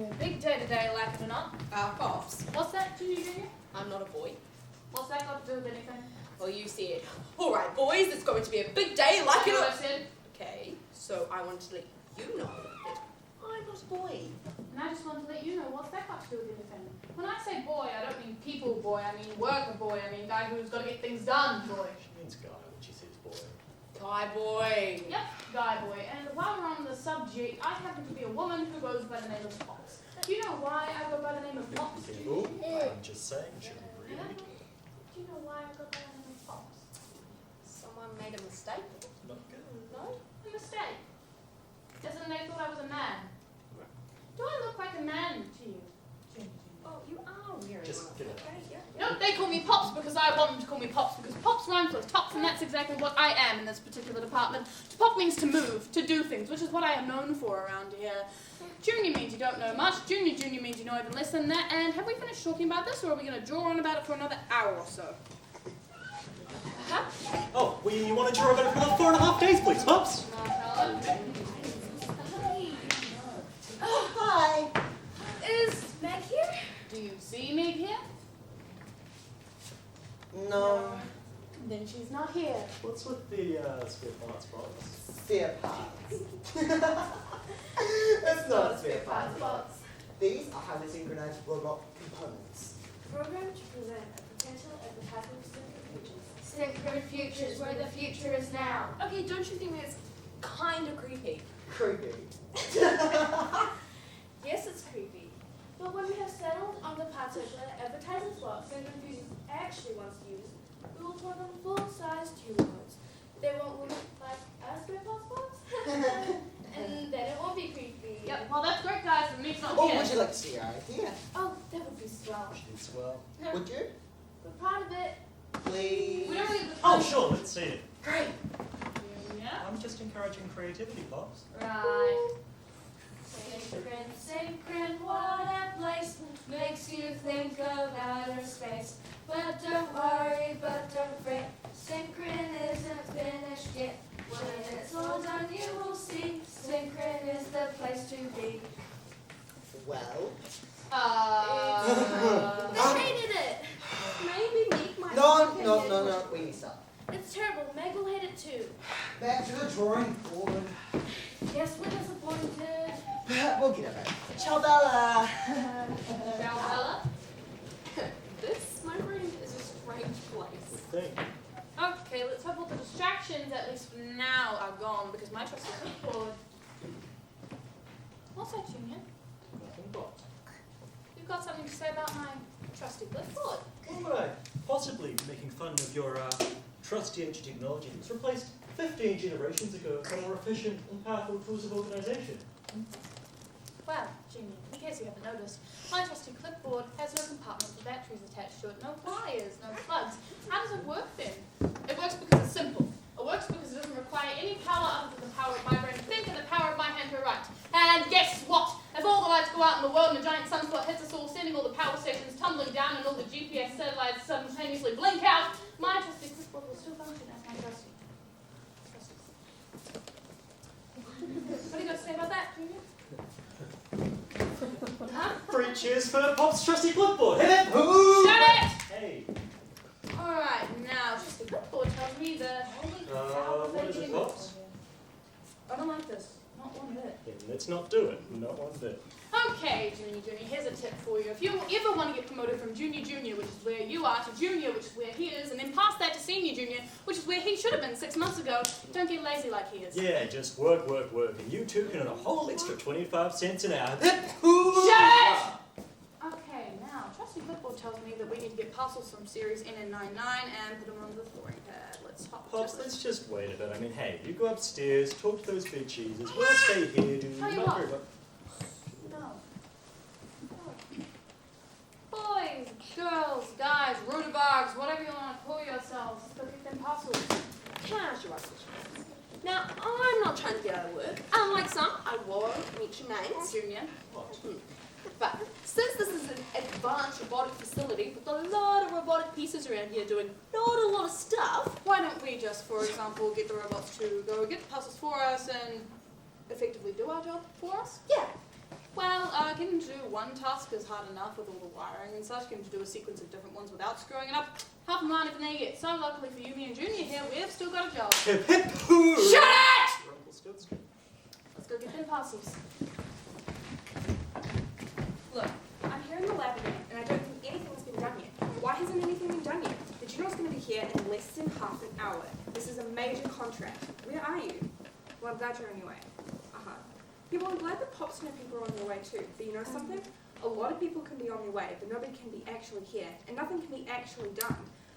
be a big day today, like it or not. Pops. What's that, Junior? I'm not a boy. What's that got to do with anything? Well, you said, all right, boys, it's going to be a big day, like it or what I said? Okay, so I wanted to let you know that I'm not a boy. And I just wanted to let you know what's that got to do with anything. When I say boy, I don't mean people boy, I mean worker boy, I mean guy who's got to get things done boy. She means guy when she says boy. Guy boy. Yep, guy boy. And while we're on the subject, I happen to be a woman who goes by the name of Pops. Do you know why I go by the name of Pops? Oh, I'm just saying, should we Yeah. really? Do you know why I go by the name of Pops? Someone made a mistake. Not good. No? A mistake. As in they thought I was a man. Do I look like a man to you? Oh, you are wearing Just one. get it. Okay, yeah. No, they call me Pops because I want them to call me Pops because Pops rhymes with tops and that's exactly what I am in this particular department. To pop means to move, to do things, which is what I am known for around here. Junior means you don't know much. Junior means you know even less than that. And have we finished talking about this or are we going to draw on about it for another hour or so? Oh, we want to draw about it for another 4.5 days, please, Pops. Oh, hi. Is Meg here? Do you see Meg here? No. Then she's not here. What's with the spare parts, Pops? Spare parts. It's not a spare parts box. These are highly synchronized robot components. Programmed to present a potential advertisement of synchronous futures. Synchronous futures, where the future is now. Okay, don't you think that's kind of creepy? Creepy. Yes, it's creepy. But when we have settled on the particular advertising box Synchronous Futures actually wants to use, we will call them full-size humanoids. They won't look like a spare parts box. And then it won't be creepy. Yep, well that's great guys, but Meg's not Oh, here. would you like to see our idea? Oh, that would be swell. She's well. Would you? We're proud of it. Please. We don't really have the Oh, time. sure, let's see it. Great. Yeah. I'm just encouraging creativity, Pops. Right. Synchron, what a place makes you think of outer space. But don't worry, but don't fret, Synchron isn't finished yet. When it's all done, you will see, Synchron is the place to be. Well. They hated it. Maybe Meg might No. We need to stop. It's terrible. Meg will hate it too. Back to the drawing board. Yes, we're disappointed. We'll get it back. Ciao, Bella. Bella? This, my friend, is a strange place. Good thing. Okay, let's hope all the distractions, at least for now, are gone because my trusty clipboard. What's that, Junior? Nothing, Pops. You've got something to say about my trusty clipboard? Why would I possibly be making fun of your trusty ancient technology that was replaced 15 generations ago by a more efficient and powerful tools of organization? Well, Junior, in case you haven't noticed, my trusty clipboard has no compartment for batteries attached to it, no wires, no plugs. How does it work then? It works because it's simple. It works because it doesn't require any power other than the power of my brain to think and the power of my hand to write. And guess what? If all the lights go out in the world and a giant sunspot hits us all, sending all the power stations tumbling down and all the GPS satellites simultaneously blink out, my trusty clipboard will still function as my trusty. What do you got to say about that, Junior? Huh? 3 cheers for Pop's trusty clipboard. Hit it! Shut it! Hey. Alright, now, trusty clipboard tells me the holy cow What is it, Pops? I don't like this. Not one bit. Yeah, let's not do it. Not one bit. Okay, Junior, here's a tip for you. If you ever want to get promoted from Junior, which is where you are, to Junior, which is where he is, and then past that to Senior, which is where he should have been 6 months ago, don't get lazy like he is. Yeah, just work. And you two can earn a whole extra 25 cents an hour. Shut it! Okay, now, trusty clipboard tells me that we need to get parcels from series NN99 and put them on the flooring pad. Let's hop Pops, to let's just wait a bit. I mean, hey, you go upstairs, talk to those big cheeses. We'll stay here, do Tell you not what. worry about... No. Boys, girls, guys, rutabags, whatever you want to call yourselves, go get them parcels. Can I ask you a question? Now, I'm not trying to get out of work. Unlike some, I won't mention names. Junior. What? But since this is an advanced robotic facility with a lot of robotic pieces around here doing not a lot of stuff, Why don't we just, for example, get the robots to go get the parcels for us and effectively do our job for us? yeah. Well, getting to do one task is hard enough with all the wiring and such. Getting to do a sequence of different ones without screwing it up, half a mile if they get. So luckily for you, me and Junior here, we've still got a job. Hip hip hoo! Shut it! Rumpelstiltskin. Let's go get them parcels. Look, I'm here in the lab again, and I don't think anything's been done yet. Why hasn't anything been done yet? Did you know it's going to be here in less than half an hour? This is a major contract. Where are you? Well, I'm glad you're on your way. Yeah, well, I'm glad that Pops know people are on their way too. But you know something? A lot of people can be on their way, but nobody can be actually here, and nothing can be actually done.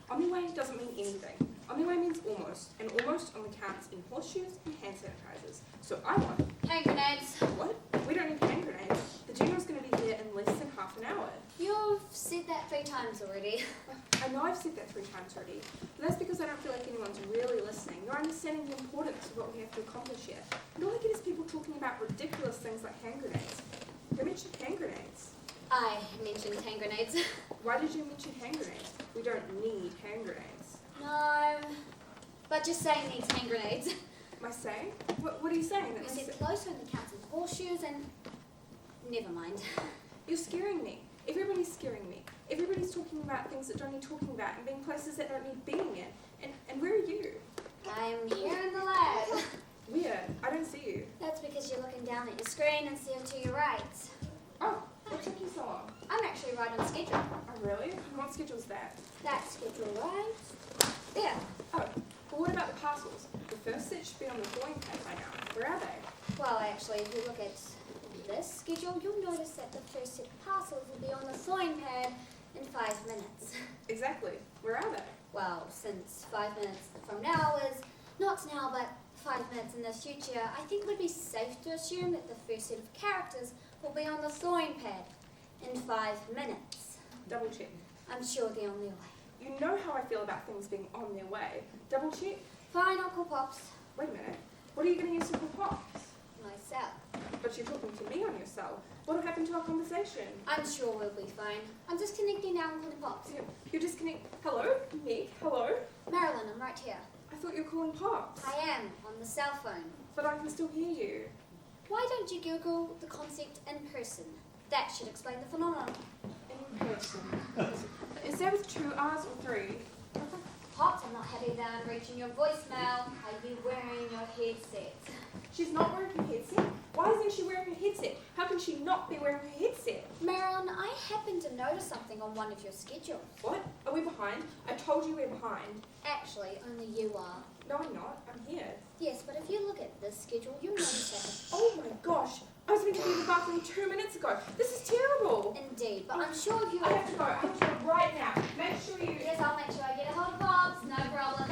On their way doesn't mean anything. On their way means almost, and almost only counts in horseshoes and hand sanitizers. So I want... Hand grenades. What? We don't need hand grenades. The Juno's going to be here in less than half an hour. You've said that 3 times already. I know I've said that 3 times already, but that's because I don't feel like anyone's really listening, nor understanding the importance of what we have to accomplish here. And all I get is people talking about ridiculous things like hand grenades. Who mentioned hand grenades? I mentioned hand grenades. Why did you mention hand grenades? We don't need hand grenades. No, but just saying needs hand grenades. Am I saying? What are you saying? You said close only counts in horseshoes and... Never mind. You're scaring me. Everybody's scaring me. Everybody's talking about things that don't need talking about and being places that don't need being in. And where are you? I'm here in the lab. Where? I don't see you. That's because you're looking down at your screen instead of to your right. Oh, what took you so long? I'm actually right on schedule. Oh, really? What schedule's that? That schedule right there. Oh, well, what about the parcels? The first set should be on the drawing pad by now. Where are they? Well, actually, if you look at this schedule, you'll notice that the first set of parcels will be on the sewing pad in 5 minutes. Exactly. Where are they? Well, since 5 minutes from now is not now, but 5 minutes in the future, I think it would be safe to assume that the first set of characters will be on the sewing pad in 5 minutes. Double check. I'm sure they're on their way. You know how I feel about things being on their way. Double check. Fine, Uncle Pops. Wait a minute. What are you going to use to call Pops? Myself. But you're talking to me on your cell. What will happen to our conversation? I'm sure we'll be fine. I'm just connecting now and calling Pops. You're disconnecting. Hello? Nick? Hello? Marilyn, I'm right here. I thought you were calling Pops. I am, on the cell phone. But I can still hear you. Why don't you Google the concept in person? That should explain the phenomenon. In person. Is that with 2 R's or 3? Pops, I'm not happy that I'm reaching your voicemail. Are you wearing your headset? She's not wearing her headset? Why isn't she wearing her headset? How can she not be wearing her headset? Marilyn, I happened to notice something on one of your schedules. What? Are we behind? I told you we're behind. Actually, only you are. No, I'm not. I'm here. Yes, but if you look at this schedule, you'll notice that. Oh my gosh. I was meant to be in the bathroom 2 minutes ago. This is terrible. Indeed, but I'm sure if you... I have to go. I have to go right now. Make sure you... Yes, I'll make sure I get a hold of Pops. No problem.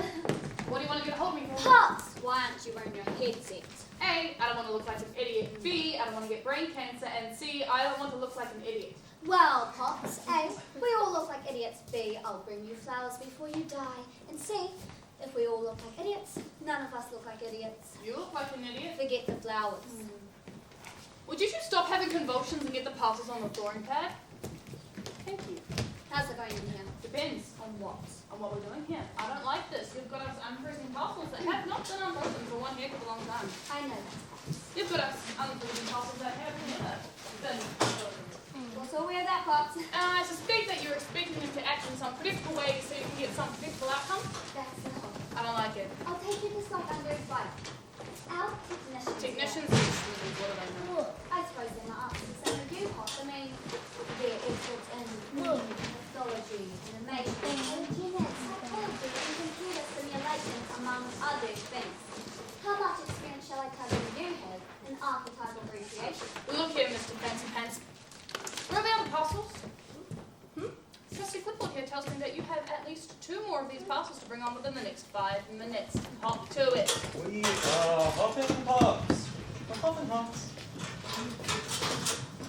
What do you want to get a hold of me for? Pops! Why aren't you wearing your headset? A, I don't want to look like an idiot. B, I don't want to get brain cancer. And C, I don't want to look like an idiot. Well, Pops, A, we all look like idiots. B, I'll bring you flowers before you die. And C, if we all look like idiots, none of us look like idiots. You look like an idiot. Forget the flowers. Would you two stop having convulsions and get the parcels on the drawing pad? Thank you. How's it going in here? Depends on what? On what we're doing here. I don't like this. You've got us unfreezing parcels that have not been unfrozen for one heck of a long time. I know that. You've got us unfreezing parcels that have never been frozen. What's all weird that, Pops? I suspect that you're expecting us to act in some predictable way so you can get some predictable outcome. That's the hope. I don't like it. I'll take you to slide under his bike. Our technicians. Technicians, what do they know? I suppose they're not up to the same as you, Pops. I mean, their experts in mythology, animation, genetics, psychology, and computer simulation, among other things. How much experience shall I cover you have in archetypal appreciation? Look here, Mr. Fancy Pants. Where are the other parcels? Trusty Clipboard here tells me that you have at least 2 more of these parcels to bring on within the next 5 minutes. Hop to it. We are hopping hops. We're hopping hops.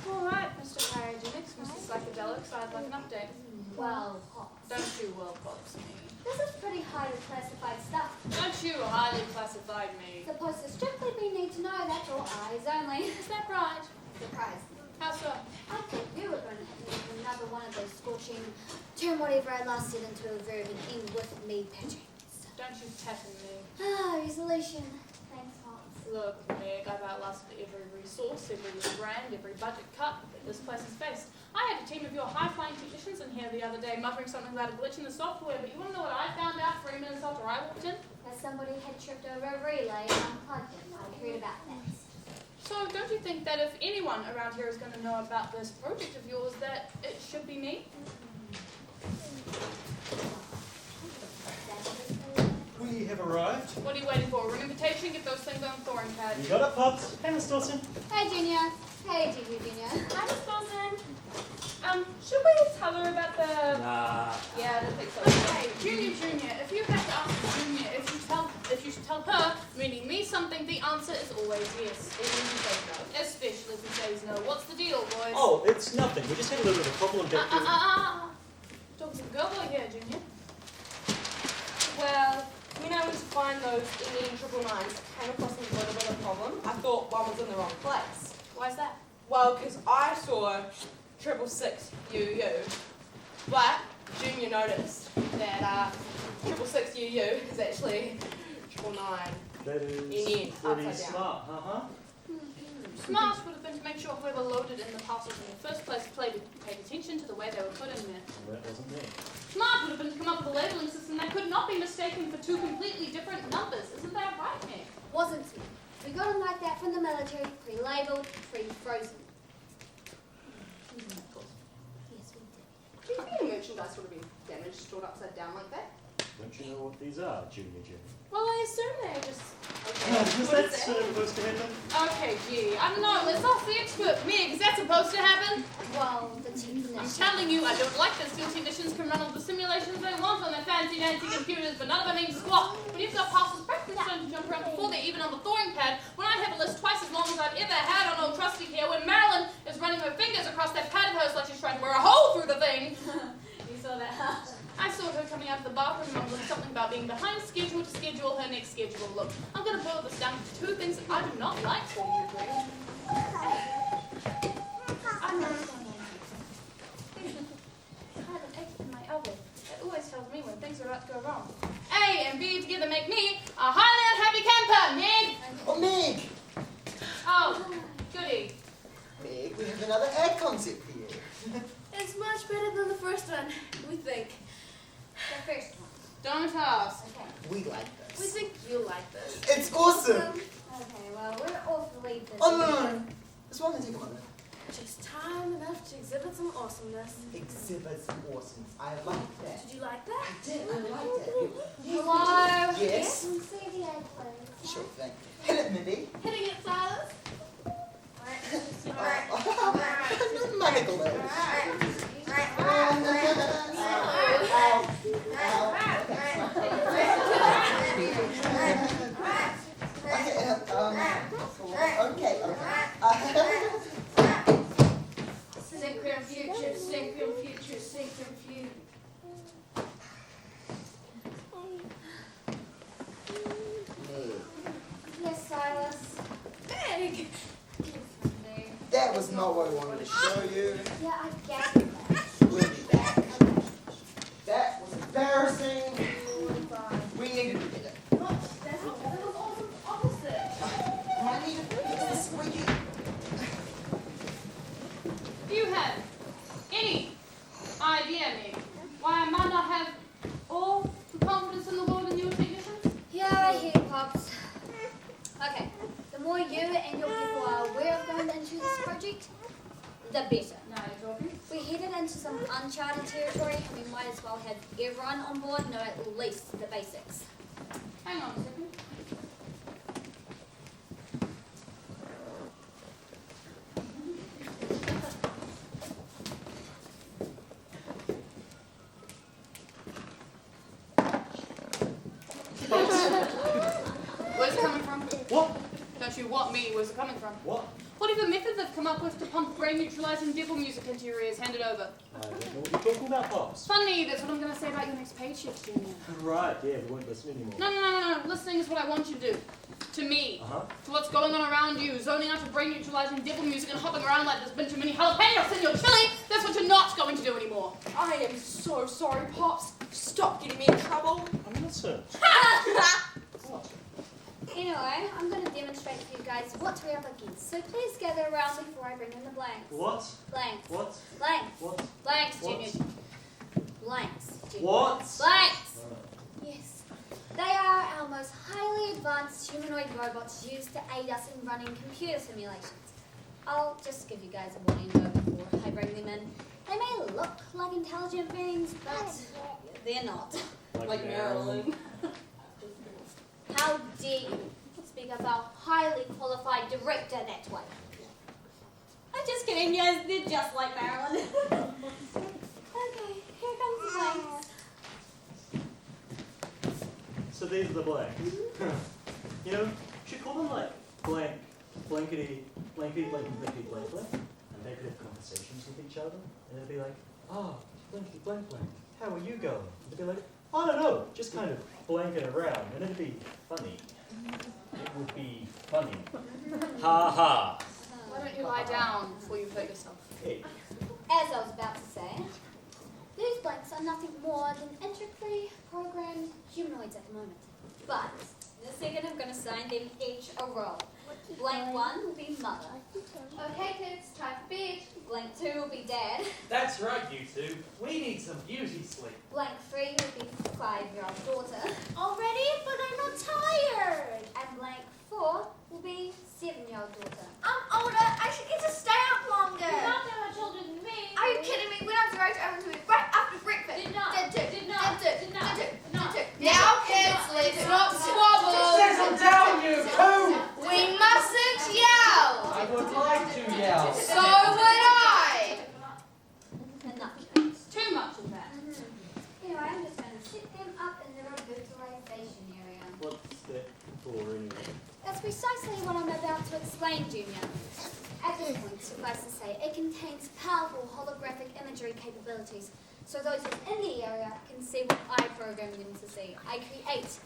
All right, Mr. Cryogenics, Mr. Psychedelics, I'd like an update. Well, Pops. Don't you well box me. This is pretty highly classified stuff. Don't you highly classified me. Supposed to strictly be need to know, that's all eyes only. Is that right? Surprise. How so? I thought you were going to hit me with another one of those scorching, turn whatever I lasted into a verb and end with me patterns. Don't you tapping me. Ah, resolution. Thanks, Pops. Look, Meg, I've outlawed exhausted every resource, every brand, every budget cut that this place has faced. I had a team of your high-flying technicians in here the other day muttering something about a glitch in the software, but you want to know what I found out 3 minutes after I walked in? That somebody had tripped over a relay and unplugged it. I heard about that. So don't you think that if anyone around here is going to know about this project of yours, that it should be me? We have arrived. What are you waiting for? Room invitation? Get those things on the thawing pad. You got it, Pops? Hey, Miss Dawson. Hey, Junior. Hey, Junior. Hi, Miss Dawson. Should we tell her about the... Nah. Yeah, I don't think so. Hey, Junior, if you have to ask Junior if you should tell her, meaning me something, the answer is always yes. Even if you say no. Especially if he says no. What's the deal, boys? Oh, it's nothing. We just had a little bit of a problem back here. Talking to the girl boy here, Junior. Well, when I went to find those Indian 999s, I came across a little bit of a problem. I thought one was in the wrong place. Why's that? Well, because I saw 666 UU, but Junior noticed that 666 UU is actually 999. That is Indian, pretty upside down. smart, huh? Smart would have been to make sure whoever loaded in the parcels in the first place paid attention to the way they were put in there. Well, that wasn't me. Smart would have been to come up with a labeling system that could not be mistaken for two completely different numbers. Isn't that right, Nick? Wasn't he? We got him like that from the military, pre-labeled, pre-frozen. Yes, we did. Do you think your merchandise would have been damaged, stored upside down like that? Don't you know what these are, Junior? Well, I assume they're just... Is that supposed to happen? Okay, gee, I don't know. Let's ask the expert. Meg, is that supposed to happen? Well, the technician. I'm telling you, I don't like this. Steel technicians can run all the simulations they want on their fancy computers, but none of them mean squat. When you've got parcels practically starting to jump around before they're even on the thawing pad, when I have a list twice as long as I've ever had on old Trusty here, when Marilyn is running her fingers across that pad of hers like she's trying to wear a hole through the thing. You saw that, huh? I saw her coming out of the bathroom mumbling something about being behind schedule to schedule her next schedule. Look, I'm going to boil this down to two things that I do not like, so you agree? I know what's going on here. I have an ache in my elbow. That always tells me when things are about to go wrong. A and B together make me a highly unhappy camper, Meg! Oh, Meg! Oh, goody. Meg, we have another ad concept for you. It's much better than the first one, we think. The first one. Don't ask. Okay. We like We this. think you'll like this. It's awesome! Okay, well, we're awfully busy. Oh, no! This one can take a moment. Just time enough to exhibit some awesomeness. Exhibit some awesomeness. I like that. Did you like that? I did, I like that. Hello? Yes? Can you see the ad, please? Sure thing. Hit it, Mindy. Hitting it, Silas? Michael. Okay. Synchron future, synchron future, synchron future. Yes, Silas. Meg! That was not what I wanted to show you. Yeah, I gathered that. We'll be back. That was embarrassing. We needed to get it. That was awesome opposite. I need to fix this squeaky. Do you have any idea, Meg, why I might not have all the confidence in the world in your technicians? Yeah, I hear you, Pops. Okay, the more you and your people are aware of going into this project, the better. Now you're talking. We're headed into some uncharted territory, and we might as well have everyone on board know at least the basics. Hang on a second. Where's it coming from? What? Don't you want me? Where's it coming from? What? Whatever method they've come up with to pump brain neutralizing devil music into your ears, hand it over. I don't know what you're talking about, Pops. Funny, that's what I'm going to say about your next page shift, Junior. Right, yeah, we won't listen anymore. No. Listening is what I want you to do. To me. Uh-huh. To what's going on around you. Zoning out to brain neutralizing devil music and hopping around like there's been too many jalapenos in your chili. That's what you're not going to do anymore. I am so sorry, Pops. Stop getting me in trouble. I'm innocent. What? Anyway, I'm going to demonstrate for you guys guys what we're up against. So please gather around before I bring in the blanks. What? Blanks. What? Blanks. What? Blanks, What? Junior. Blanks, Junior. What? Blanks! Yes. They are our most highly advanced humanoid robots used to aid us in running computer simulations. I'll just give you guys a warning though before I bring them in. They may look like intelligent beings, but they're not. Like Marilyn. How dare you speak of our highly qualified director that way? I'm just kidding, yes, they're just like Marilyn. Okay, here comes the blanks. So these are the blanks. You know, you should call them like blank, blankety, blankety, blankety, blankety, blank, blank. And they could have conversations with each other. And they'd be like, oh, blankety, blank, blank. How are you going? They'd be like, I don't know, just kind of blanking around. And it'd be funny. It would be funny. Ha ha. Why don't you lie down before you hurt yourself? Hey. As I was about to say, these blanks are nothing more than intricately programmed humanoids at the moment. But in a second I'm going to assign them each a role. Blank 1 will be mother. Okay, kids, time for bed. Blank 2 will be dad. That's right, you two. We need some beauty sleep. Blank 3 will be 5-year-old daughter. Already? But I'm not tired. And blank 4 will be 7-year-old daughter. I'm older. I should get to stay up longer. You're not that much older than me. Are you kidding me? When I was right, I went to bed right after breakfast. Did not. Did do. Did not. Did do. Did not. Did do. Did not. Did do. Now, kids, let's not squabble. Settle down, you two! We mustn't yell. I would like to yell. So would I. Enough. Too much of that. Anyway, I'm just going to sit them up in the Rebootilization area. What's that for anyway? That's precisely what I'm about to explain, Junior. At this point, suffice to say, it contains powerful holographic imagery capabilities, so those within the area can see what I program them to see. I create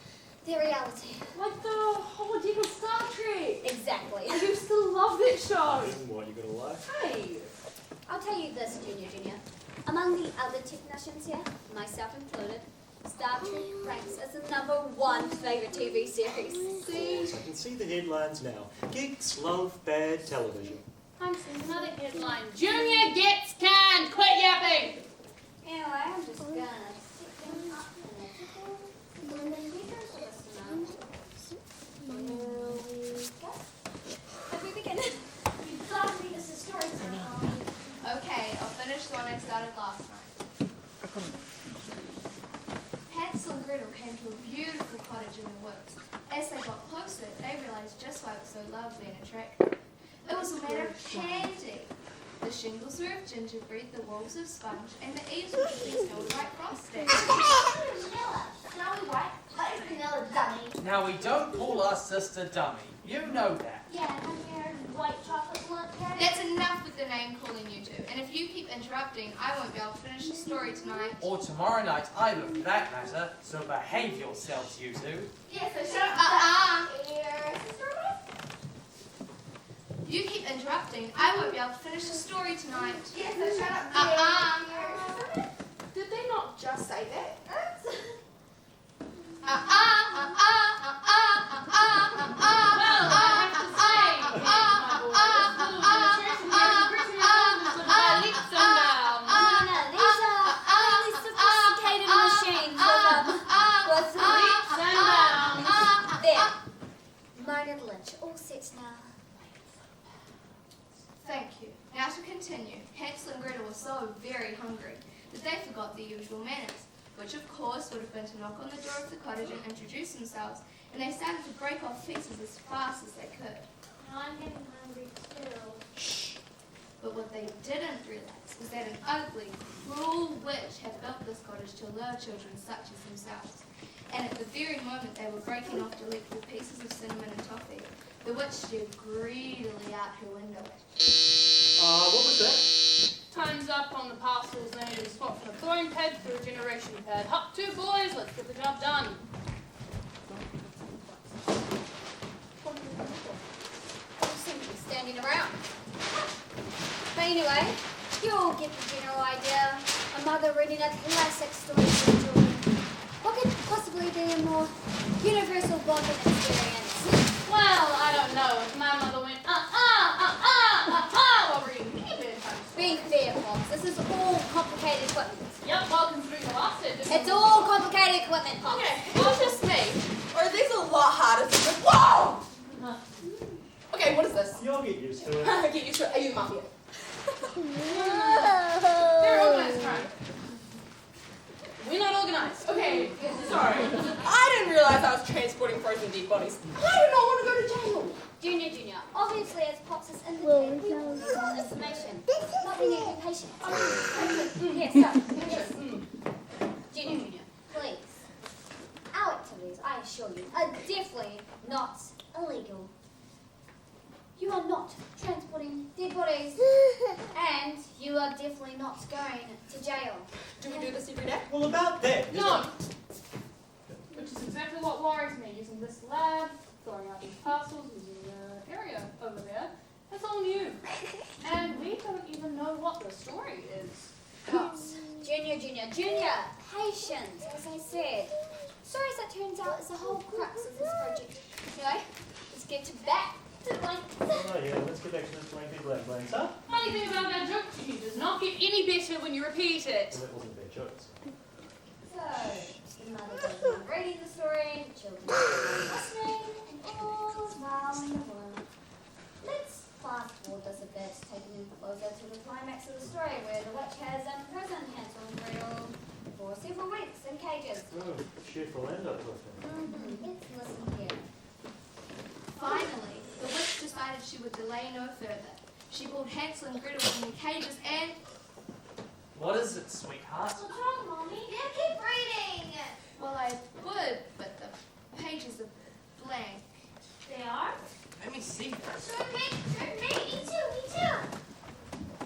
their reality. Like the holodeck of Star Trek. Exactly. I used to love that show. What, you gonna lie? Hey. I'll tell you this, Junior. Among the other technicians here, myself included, Star Trek ranks as the #1 favourite TV series. I can see the headlines now. Geeks love bad television. I'm seeing another headline. Junior gets canned. Quit yapping. Anyway, I'm just gonna sit them up in a tickle. And then we can listen up. Here we go. Have we begin? You gotta read us a story tonight. Okay, I'll finish the one I started last night. Hansel and Gretel came to a beautiful cottage in the woods. As they got closer, they realized just why it was so lovely and attractive. It was all made of candy. The shingles were of gingerbread, the walls of sponge, and the eaves were snow white frosting. Snowy White, what is vanilla dummy? Now, we don't call our sister Dummy. You know that. Yeah, and your white chocolate blunt cake. That's enough with the name calling you two. And if you keep interrupting, I won't be able to finish the story tonight. Or tomorrow night either, for that matter. So behave yourselves, you two. Yeah, so shut up. Here's the story. You keep interrupting, I won't be able to finish the story tonight. Yeah, so shut up. Did they not just say that? These are highly sophisticated machines with there. Minor glitch. All set now. Thank you. Now to continue. Hansel and Gretel were so very hungry that they forgot their usual manners, which of course would have been to knock on the door of the cottage and introduce themselves, and they started to break off pieces as fast as they could. I'm getting hungry too. But what they didn't realize was that an ugly, cruel witch had built this cottage to lure children such as themselves. And at the very moment they were breaking off delectable pieces of cinnamon and toffee, the witch stared greedily out her window. What was that? Time's up on the parcels. They need to swap from a throwing pad to a generation pad. Up 2 boys, let's get the job done. You seem to be standing around. But anyway, you all get the general idea. A mother reading a classic story to her children. What could possibly be a more universal bonding experience? Well, I don't know. If my complicated equipment. Yep, well, considering the last set. It's all complicated equipment, Pops. Okay, not just me. Or are these a lot harder to do? Whoa! Okay, what is this? You'll get used to it. Get used to it. Are you the mafia? They're organised crime. We're not organised. Okay, Sorry. I didn't realise I was transporting frozen dead bodies. I do not want to go to jail. Junior. Obviously, as Pops has indicated, we all need more information. But we need to be patient. Yes. Junior, please. Our activities, I assure you, are definitely not illegal. You are not transporting dead bodies, and you are definitely not going to jail. Do we do this every day? Well, about that. no. Which is exactly what worries me, using this lab, throwing out these parcels, using the area over there. It's all new. And we don't even know what the story is. Pops. Junior. Patience, as I said. Story, as it turns out, is the whole crux of this project. Anyway, let's get back to blank. Oh yeah, let's get back to this blanky blanks, huh? Funny thing about that joke, it does not get any better when you repeat it. Well, that wasn't a bad joke. So. So, the mother goes on reading the story, the children are listening, and all's well in the world. Let's fast forward this a bit, taking it closer to the climax of the story, where the witch has imprisoned Hansel and Gretel for several weeks in cages. Oh, cheerful end up with it. Let's listen here. Finally, the witch decided she would delay no further. She pulled Hansel and Gretel from the cages and... What is it, sweetheart? What's wrong, Mommy? Yeah, keep reading! Well, I would, but the pages are blank. They are? Let me see first. Me too.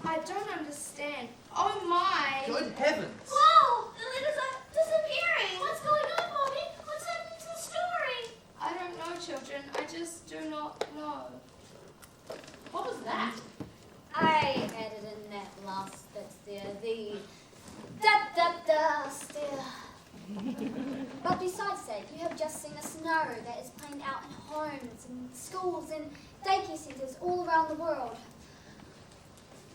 I don't understand. Oh my! Good heavens! Whoa! The letters are disappearing! What's going on, Mommy? What's happening to the story? I don't know, children. I just do not know. What was that? I added in that last bit there, the da still. But besides that, you have just seen a scenario that is playing out in homes and schools and daycare centres all around the world.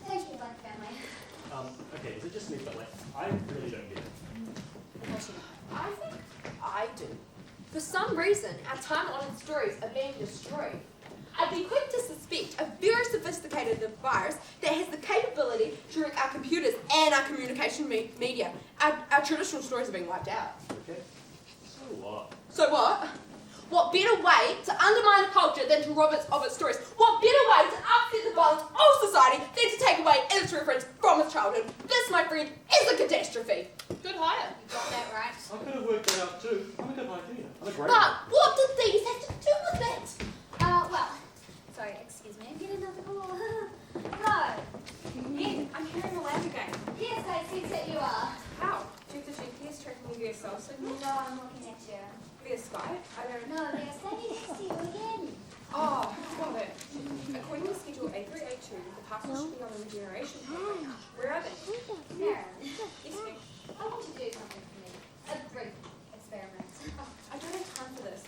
Thank you, Blank Family. Okay, is it just me, but like, I really don't get it. I think I do. For some reason, our time-honoured stories are being destroyed. I'd be quick to suspect a very sophisticated virus that has the capability to wreck our computers and our communication media. Our traditional stories are being wiped out. Okay. So what? So what? What better way to undermine a culture than to rob it of its stories? What better way to upset the balance of society than to take away its reference from its childhood? This, my friend, is a catastrophe. Good hire. You got that right. I could have worked that out too. I'm a good idea. I'm a great But what did these have to do with it? Sorry, excuse me, I'm getting another call. No. Hey, I'm here in the lab again. Yes, I sense that you are. How? Check the GPS tracking me via cell signal. No, I'm looking at you. Via Skype? I don't know. No, they're standing next to you again. Oh, got it. According to schedule A382, the parcels should be on the regeneration program. Where are they? Marilyn, Yes, ma'am. I want you to do something for me. A brief experiment. I don't have time for this.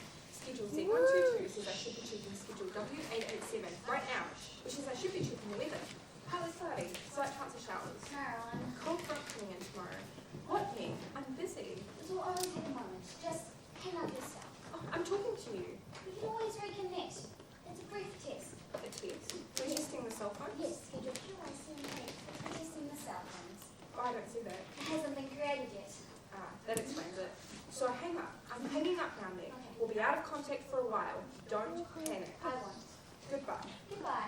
Schedule Z122 says I should be checking schedule W887 right now, which says I should be checking the weather. How exciting. Slight chance of showers. Marilyn, Cold front coming in tomorrow. What, me? I'm busy. this will only take a moment. Just hang up yourself. Oh, I'm talking to you. We can always reconnect. It's a brief test. A test. We're testing the cell phone? Yes, schedule QIC8. We're testing the cell phones. Oh, I don't see that. It hasn't been created yet. Ah, that explains it. So hang up. I'm hanging up now, Nick. Okay. We'll be out of contact for a while. Don't panic. I won't. Goodbye. Goodbye.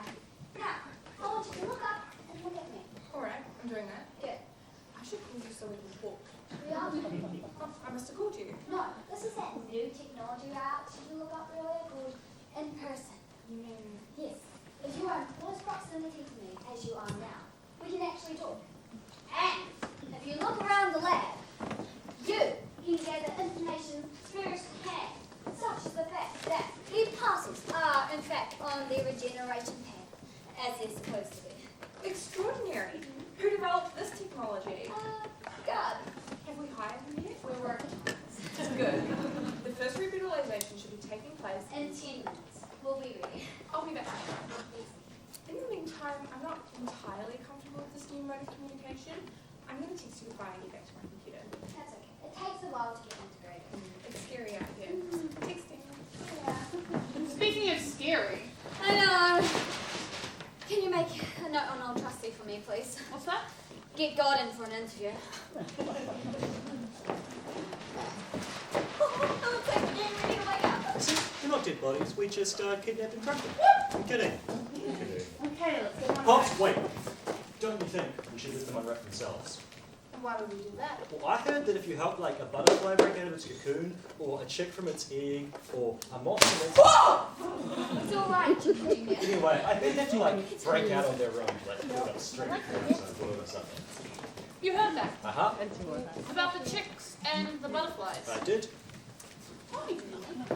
Now, I want you to look up and look at me. Alright, I'm doing that. Good. I should call you so we can talk. We are talking. Oh, I must have called you. No, this is that new technology route you look up earlier called in person. You mean... Yes. If you are in close proximity to me, as you are now, we can actually talk. And if you look around the lab, you can gather information firsthand, such as the fact that the parcels are, in fact, on the regeneration pad, as they're supposed to be. Extraordinary. Who developed this technology? God, Have we hired him yet? we're working on this. Good. The first rebootilization should be taking place In 10 minutes, we'll be ready. I'll be back. In the meantime, I'm not entirely comfortable with this new mode of communication. I'm going to text you before I get back to my computer. That's okay. It takes a while to get integrated. It's scary out here. Texting. Yeah. Speaking of scary, I know. Can you make a note on Old Trusty for me, please? what's that? Get God in for an interview. Oh, it's like we're getting ready to wake up. See, we're not dead bodies, we just kidnapped and trapped them. I'm kidding. Okay, let's get on. Pops, wait. Don't you think we should let them unwrap themselves? And why would we do that? Well, I heard that if you help like a butterfly break out of its cocoon, or a chick from its egg, or a moth from its... It's all right, Junior. Anyway, I bet they have to like break out on their own, like put up strength or something. You heard that? Uh-huh. About the chicks and the butterflies. I did. Oh, you didn't.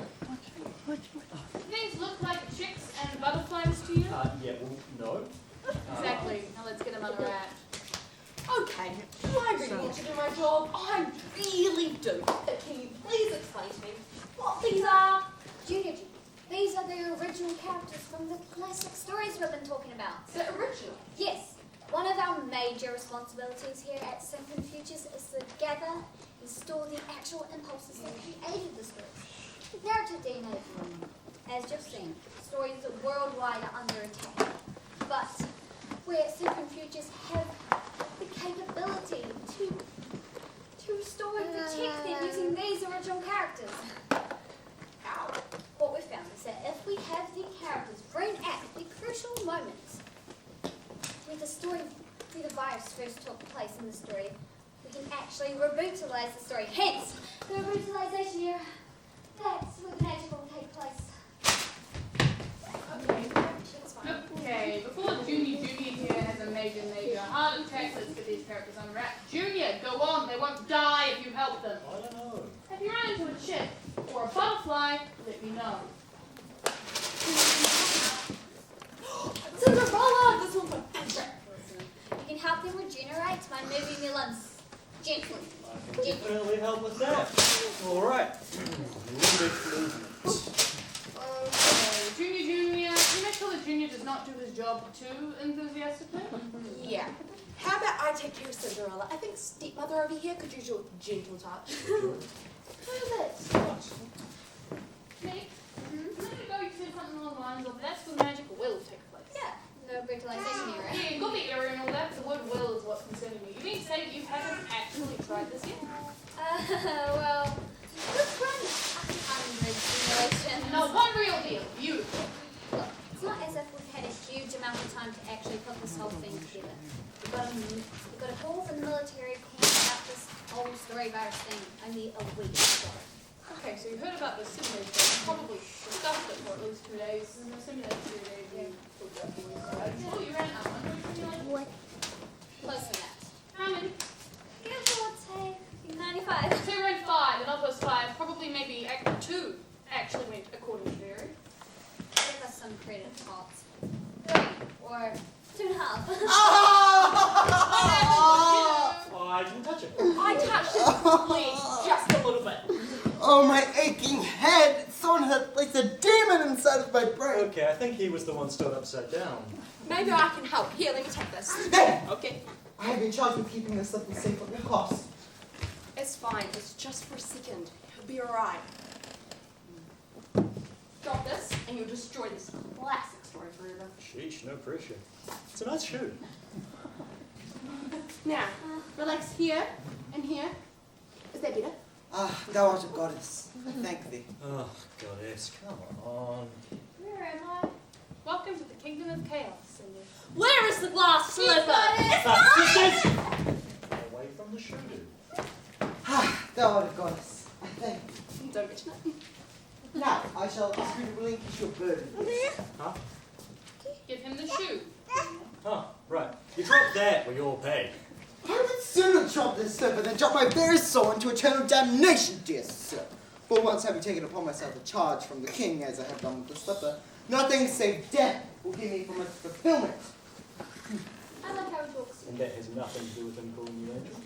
Things look like chicks and butterflies to you? Yeah, well, no. Exactly. Now let's get them unwrapped. Okay, do I really want to do my job? I really do. But can you please explain to me what these are? Junior, these are the original characters from the classic stories we've been talking about. The original. Yes. One of our major responsibilities here at Synchron Futures is to gather and store the actual impulses that created the stories. The narrative DNA, if you will. As you've seen, stories worldwide are under attack. But we at Synchron Futures have the capability to restore and protect them using these original characters. How? What we found is that if we have the characters bring at the crucial moments where the story, where the virus first took place in the story, we can actually rebootilize the story. Hence, the rebootalization era. That's where the magic will take place. Okay, before Junior here has a major heart attack, let's get these characters unwrapped. Junior, go on, they won't die if you help them. I don't know. If you run into a chick or a butterfly, let me know. Cinderella! This one's my favorite. You can help them regenerate by moving their limbs gently. I can definitely help with that. All right. Okay, Junior, can you make sure that Junior does not do his job too enthusiastically? Yeah. How about I take care of Cinderella? I think stepmother over here could use your gentle touch. Who is it? Me? A minute ago you said something along the lines of that's where magic will take place. Yeah, the rebootalization era. Yeah, you got the era and all that, but the word will is what's concerning me. You mean to say that you haven't actually tried this yet? Well, let's run 100 simulations. No, one real deal. You. Look, it's not as if we've had a huge amount of time to actually put this whole thing together. We've got a call from the military calling out this whole story virus thing only a week ago. Okay, so you heard about the simulation. Probably discussed it for at least 2 days. And the simulation 2 days, yeah. Oh, you ran out. What? Close to that. How many? Give or take 95. So you ran 5, and of those 5, probably maybe 2 actually went according to theory. Give us some credit, Pops. 3 or 2.5. Oh, I didn't touch it. I touched his leg just a little bit. Oh, my aching head! Someone had placed a demon inside of my brain. Okay, I think he was the one stood upside down. Maybe I can help. Here, let me take this. Hey! Okay. I have been charged with keeping this stuff safe at all costs. It's fine. It's just for a second. He'll be alright. Drop this, and you'll destroy this classic story forever. Sheesh, no pressure. It's a nice shoe. Now, relax here and here. Is that better? Ah, thou art a goddess. I thank thee. Oh, goddess, come on. Where am I? Welcome to the kingdom of chaos, Cindy. Where is the glass slipper? Sisters! Away from the shoe. Ah, thou art a goddess. I thank thee. Don't mention it. Now, I shall ask you to relinquish your burden. Huh? Give him the shoe. Huh, right. You drop that, we all pay. I would sooner drop this slipper than drop my very soul into eternal damnation, dear sir. For once having taken upon myself a charge from the king, as I have done with the slipper, nothing save death will keep me from its fulfillment. I like how he talks. And that has nothing to do with him calling you angel.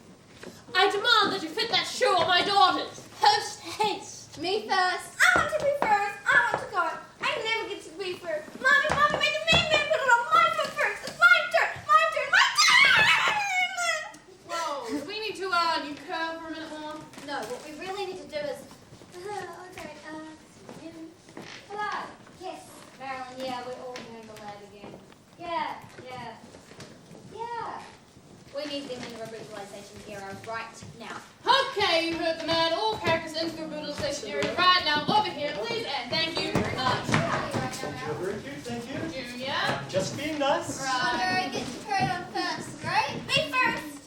I demand that you fit that shoe on my daughters. Post haste. Me first. I want to be first. I want to go. I never get to be first. Mommy, make the main man put it on my foot first. It's my turn. My turn. My turn. Whoa. leave them in the Rebootilization era right now. Okay, you heard the man. All characters into the Rebootilization area right now. Over here, please, and thank you very much. You're very cute, thank you. Junior. Just being nice. Right. Get your period on first, right? Me first!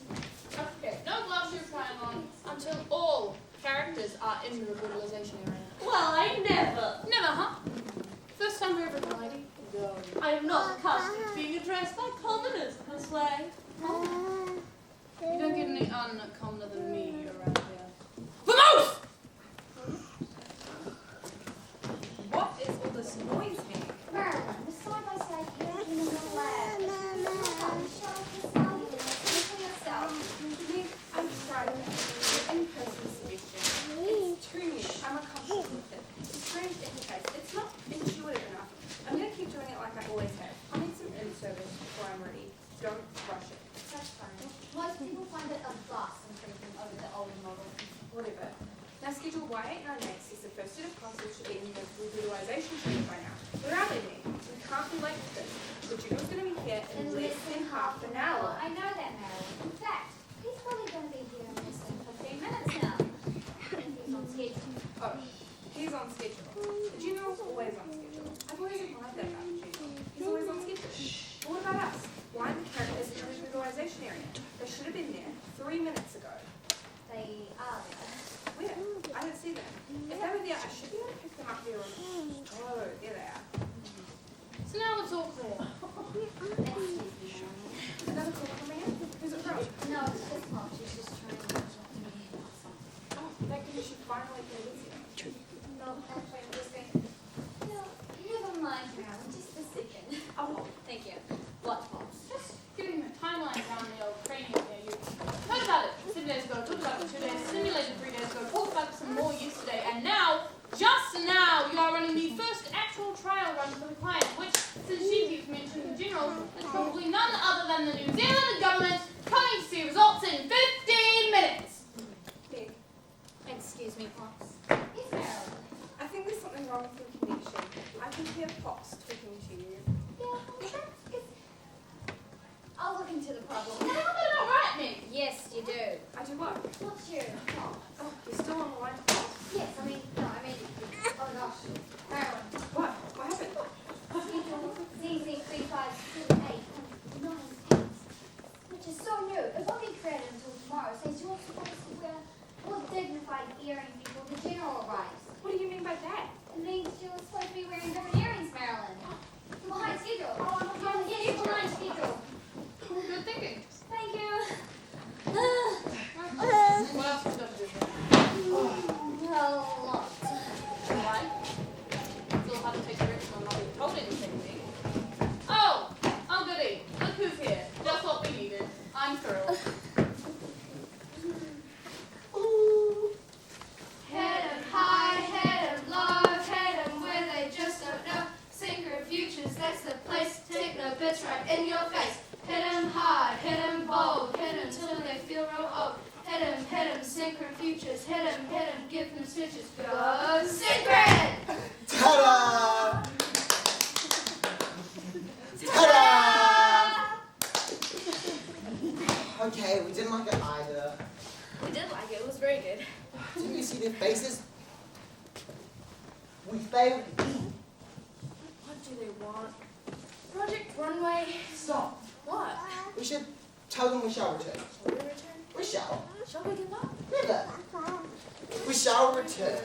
Okay, no gloves you're trying on until all characters are in the Rebootilization area. Well, I never. Never, huh? First time for everybody. Go. I am not accustomed to being addressed by commoners this way. You don't get any uncommoner than me around here. Vamos! What is all this noise being? Merlin, the side-by-side here in the lab. Show us the argument for yourself. I'm trying to make an in-person suggestion. It's too new. I'm uncomfortable with it. It's a strange interface. It's not intuitive enough. I'm going to keep doing it like I always have. I need some in-service before I'm ready. Don't rush it. That's fine. Most people find it a vast improvement over the old model. Whatever. Now schedule Y898 says the first set of classes should be in the Rebootilization training by now. Where are they then? We can't be late for this. The junior's going to be here in less than half an hour. I know that, Marilyn. In fact, he's probably going to be here in less than 15 minutes now. And he's on schedule. Oh, he's on schedule. The junior's always on schedule. I've always admired that about the junior. He's always on schedule. But what about us? Why aren't the characters in the Rebootilization area? They should have been there 3 minutes ago. They are there. Where? I don't see them. If they were there, I should be able to pick them up there. Oh, there they are. So now it's all clear. Excuse me, Marilyn. Another call coming in? Who's it from? No, it's just Mom. She's just trying to talk to me about something. Oh, that you should finally get it easier. No, actually, I'm just going No, never mind, Marilyn. Just a second. Oh, Thank you. What, Mom? Just giving you a timeline down the old cranium here. You heard about it 7 days ago, talked about it 2 days, simulated 3 days ago, talked about it some more yesterday, and now, just now, you are running the first actual trial run for the client, which, since she keeps mentioning the general, is probably none other than the New Zealand government coming to see results in 15 minutes. Meg, Excuse me, Pops. Yes, Marilyn. I think there's something wrong with your connection. I can hear Pops talking to you. Yeah, I'll look into the problem. How did I not write me? Yes, you do. I do what? What's your fault? Oh, you're still on the line to Pops? Yes, I mean, oh gosh. Marilyn. What? What happened? Schedule ZZ357898, which is so new. It won't be created until tomorrow, since you're supposed to wear more dignified earrings before the general arrives. What do you mean by that? It means you're supposed to be wearing different earrings, Marilyn. You're behind schedule. Oh, I'm behind Yes, you're behind schedule. Good thinking. Thank you. What else is going to do here? A lot. Why? Still have to take direction on not being told anything to me. Oh, goody. Look who's here. Just what we needed. I'm thrilled. Head 'em high, head 'em low, head 'em where they just don't know. Synchro Futures, that's the place. Techno bits right in your face. Hit 'em hard, hit 'em bold, hit 'em till they feel real old. Hit 'em, Synchro Futures, hit 'em, give them stitches. Go Synchron! Ta-da! Ta-da! Okay, we didn't like it either. We did like it. It was very good. Didn't you see their faces? We failed. What do they want? Project Runway. Stop. What? We should tell them we shall return. Shall we return? We shall. Shall we give up? Never. We shall return.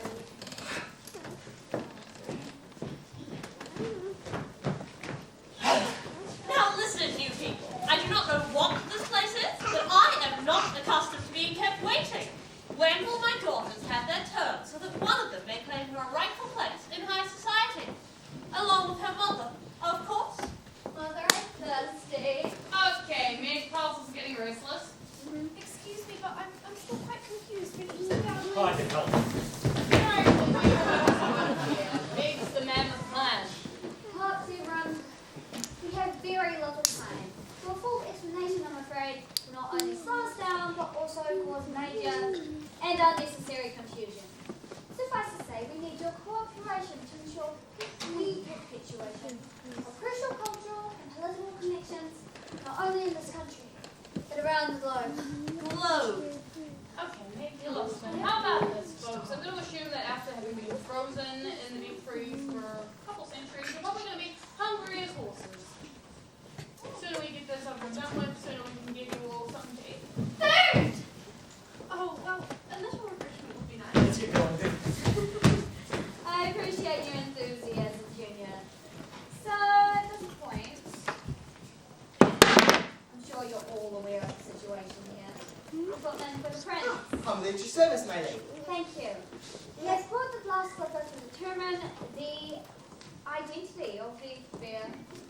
Now listen, you people. I do not know what this place is, but I am not accustomed to being kept waiting. When will my daughters have their turn so that one of them may claim her rightful place in high society? Along with her mother, of course. Mother, I'm thirsty. Okay, Meg, Pulse is getting restless. Excuse me, but I'm still quite confused. Oh, I can help. Meg's the man with plan. Pops, everyone. We have very little time. For a full explanation, I'm afraid, will not only slow us down, but also cause major and unnecessary confusion. Suffice to say, we need your cooperation to ensure complete perpetuation of crucial cultural and political connections, not only in this country, but around the globe. identity of the fair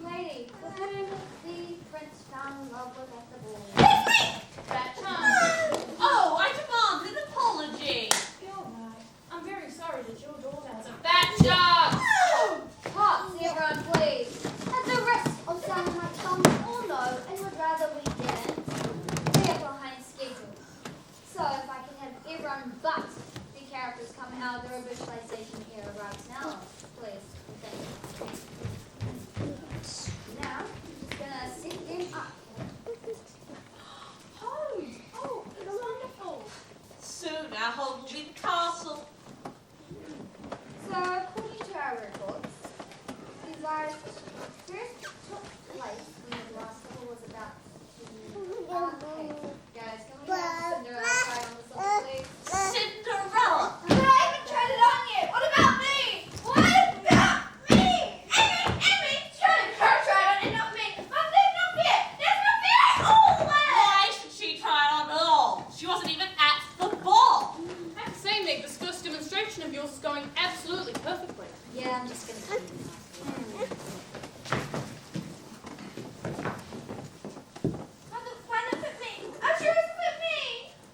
lady for whom the prince found love with at the ball. That chance. Oh, I demand an apology. You're right. I'm very sorry that your daughter has a fat chance. Hearts, everyone, please. At the risk of sounding like some all know and would rather we didn't, we are behind schedule. So if I can have everyone but the characters come out of the Rebootilization era right now, please. Thank you. Now, I'm just gonna set them up. Pose. Oh, it's wonderful. Soon our home will be the castle. So, according to our records, these guys first took place when the last couple was about okay. Guys, can we have Cinderella try on this one, please? Cinderella. But I haven't tried it on yet. What about me? What about me? Emmy, her try it on and not me. My thing not fit. That's not fair. Why should she try it on at all? She wasn't even at the ball. I have to say, Meg, this first demonstration of yours is going absolutely perfectly. Yeah, I'm just gonna keep them Why not fit me? I'm sure it's fit me.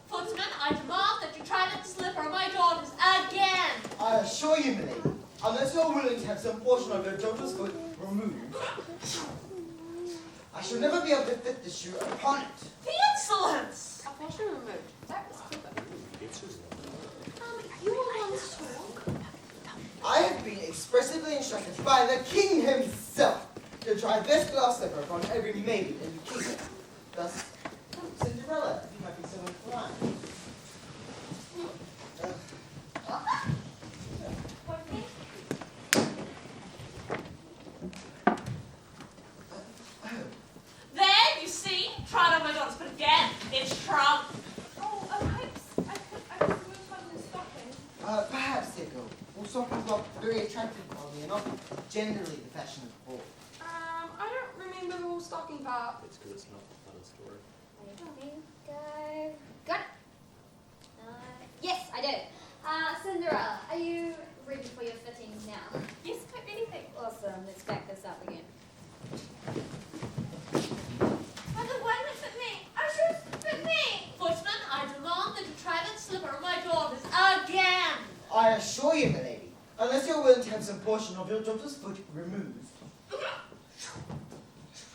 Footman, I demand that you try that slipper on my daughters again. I assure you, milady, unless you're willing to have some portion of your daughter's foot removed, I shall never be able to fit the shoe upon it. The insolence! A portion removed. That was clever. You were once strong. I have been expressively instructed by the king himself to try this glass slipper upon every maiden in the kingdom. Thus, Cinderella, if you might be so inclined. There, you see? Tried on my daughters, but again, it's shrunk. Oh, I could move on this stocking. Perhaps, Tico. Well, stockings look very attractive on me, and not generally the fashion of the ball. I don't remember the whole stocking part. It's because it's not part of the story. Go. Got it. Yes, I do. Cinderella, are you ready for your fittings now? Yes, quite anything. Awesome. Let's back this up again. Why not fit me? I'm sure it's fit me. Footman, I demand that you try that slipper on my daughters again. I assure you, milady, unless you're willing to have some portion of your daughter's foot removed,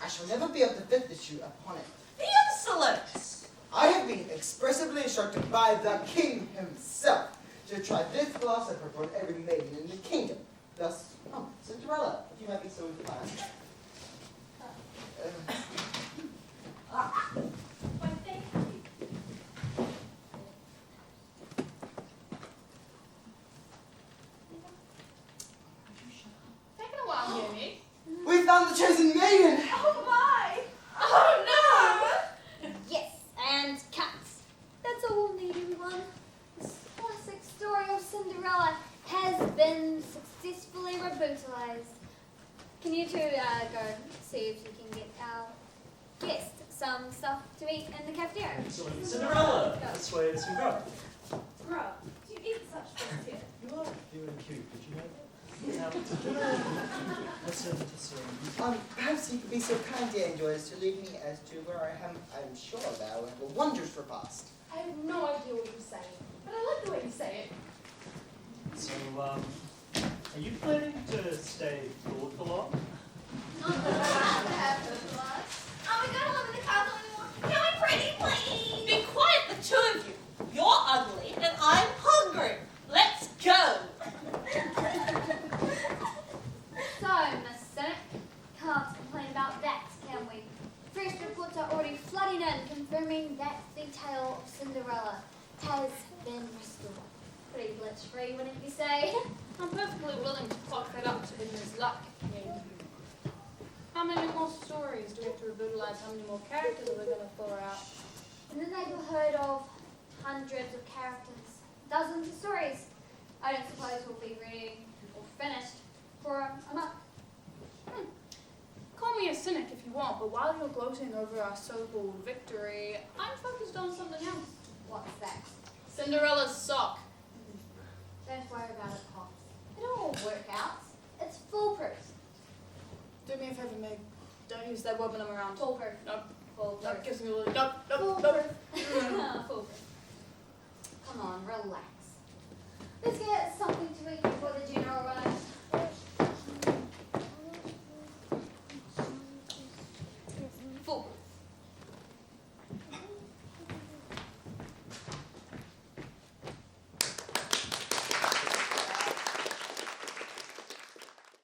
I shall never be able to fit the shoe upon it. The insolence! I have been expressively instructed by the king himself to try this glass slipper upon every maiden in the kingdom. Thus, Cinderella, if you might be so inclined. Why, thank you. Taking a while here, Meg. We found the chosen maiden! Oh my! Oh Yes, and cats. That's all we'll need, everyone. This classic story of Cinderella has been successfully rebootilized. Can you two go see if you can get our guest some stuff to eat in the cafeteria? Excellent. Cinderella! This way, this way, go. Bro, do you eat such things here? You are feeling cute, did you know that? Perhaps you could be so kind, dear enjoy, as to lead me as to where I am. I'm sure thou have a wondrous repast. I have no idea what you're saying, but I like the way you say it. So, are you planning to stay forward for long? Oh, we gotta live in the castle anymore. Can we pretty, please? Be quiet, the two of you. You're ugly, and I'm hungry. Let's go. So, Miss Cynic, can't complain about that, can we? First reports are already flooding in, confirming that the tale of Cinderella has been restored. Pretty glitch-free, wouldn't you say? I'm perfectly willing to clock that up to Rheanna's luck, Meg. How many more stories do we have to rebootilize? How many more characters are we going to throw out? In the neighbourhood of hundreds of characters, dozens of stories. I don't suppose we'll be ready or finished for a month. Call me a cynic if you want, but while you're gloating over our so-called victory, I'm focused on something else. What's that? Cinderella's sock. Don't worry about it, Pops. It'll all work out. It's foolproof. Do me a favour, Meg. Don't use that word when I'm around. Foolproof. Nope. Foolproof. Nope, gives me a little... Nope, Foolproof. Come on, relax. Let's get something to eat before the general arrives.